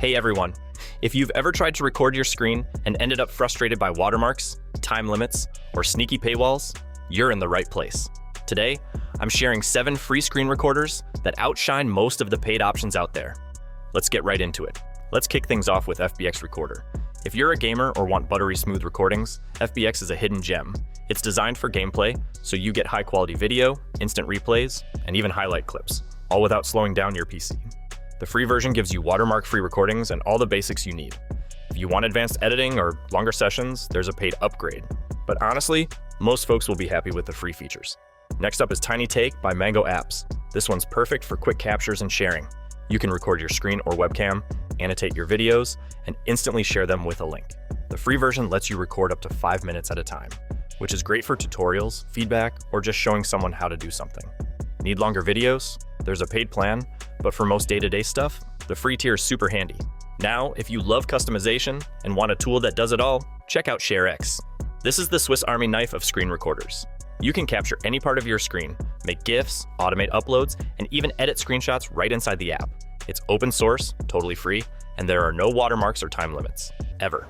Hey everyone, if you've ever tried to record your screen and ended up frustrated by watermarks, time limits, or sneaky paywalls, you're in the right place. Today, I'm sharing 7 free screen recorders that outshine most of the paid options out there. Let's get right into it. Let's kick things off with FBX Recorder. If you're a gamer or want buttery smooth recordings, FBX is a hidden gem. It's designed for gameplay, so you get high quality video, instant replays, and even highlight clips, all without slowing down your PC. The free version gives you watermark-free recordings and all the basics you need. If you want advanced editing or longer sessions, there's a paid upgrade. But honestly, most folks will be happy with the free features. Next up is Tiny Take by Mango Apps. This one's perfect for quick captures and sharing. You can record your screen or webcam, annotate your videos, and instantly share them with a link. The free version lets you record up to 5 minutes at a time, which is great for tutorials, feedback, or just showing someone how to do something. Need longer videos? There's a paid plan, but for most day-to-day stuff, the free tier is super handy. Now, if you love customization and want a tool that does it all, check out ShareX. This is the Swiss Army knife of screen recorders. You can capture any part of your screen, make GIFs, automate uploads, and even edit screenshots right inside the app. It's open source, totally free, and there are no watermarks or time limits, ever.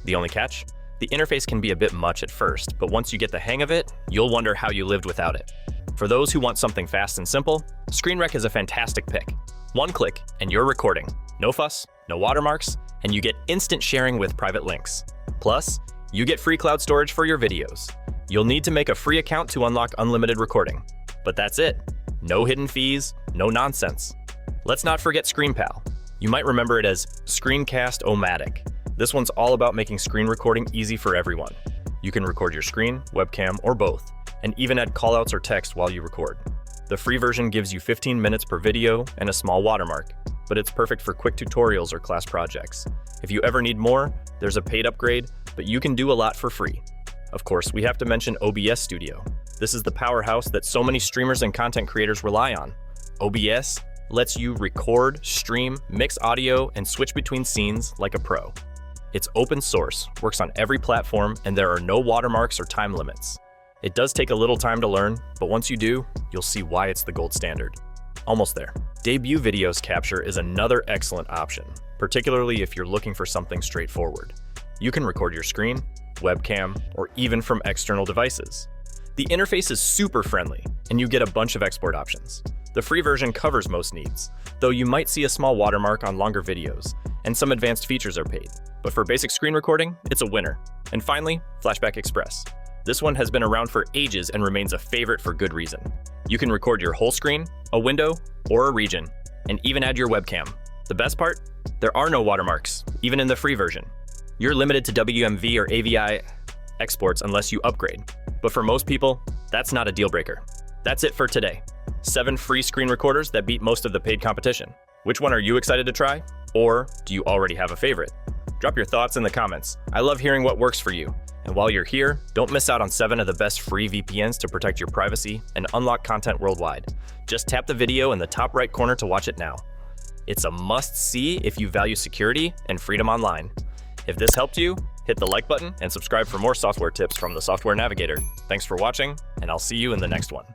The only catch? The interface can be a bit much at first, but once you get the hang of it, you'll wonder how you lived without it. For those who want something fast and simple, ScreenRec is a fantastic pick. One click and you're recording. No fuss, no watermarks, and you get instant sharing with private links. Plus, you get free cloud storage for your videos. You'll need to make a free account to unlock unlimited recording. But that's it. No hidden fees, no nonsense. Let's not forget ScreenPal. You might remember it as Screencast-O-Matic. This one's all about making screen recording easy for everyone. You can record your screen, webcam, or both, and even add callouts or text while you record. The free version gives you 15 minutes per video and a small watermark, but it's perfect for quick tutorials or class projects. If you ever need more, there's a paid upgrade, but you can do a lot for free. Of course, we have to mention OBS Studio. This is the powerhouse that so many streamers and content creators rely on. OBS lets you record, stream, mix audio, and switch between scenes like a pro. It's open source, works on every platform, and there are no watermarks or time limits. It does take a little time to learn, but once you do, you'll see why it's the gold standard. Almost there. Debut Videos Capture is another excellent option, particularly if you're looking for something straightforward. You can record your screen, webcam, or even from external devices. The interface is super friendly, and you get a bunch of export options. The free version covers most needs, though you might see a small watermark on longer videos, and some advanced features are paid. But for basic screen recording, it's a winner. And finally, Flashback Express. This one has been around for ages and remains a favorite for good reason. You can record your whole screen, a window, or a region, and even add your webcam. The best part? There are no watermarks, even in the free version. You're limited to WMV or AVI exports unless you upgrade. But for most people, that's not a deal breaker. That's it for today. 7 free screen recorders that beat most of the paid competition. Which one are you excited to try? Or do you already have a favorite? Drop your thoughts in the comments. I love hearing what works for you. And while you're here, don't miss out on 7 of the best free VPNs to protect your privacy and unlock content worldwide. Just tap the video in the top right corner to watch it now. It's a must-see if you value security and freedom online. If this helped you, hit the like button and subscribe for more software tips from the Software Navigator. Thanks for watching, and I'll see you in the next one.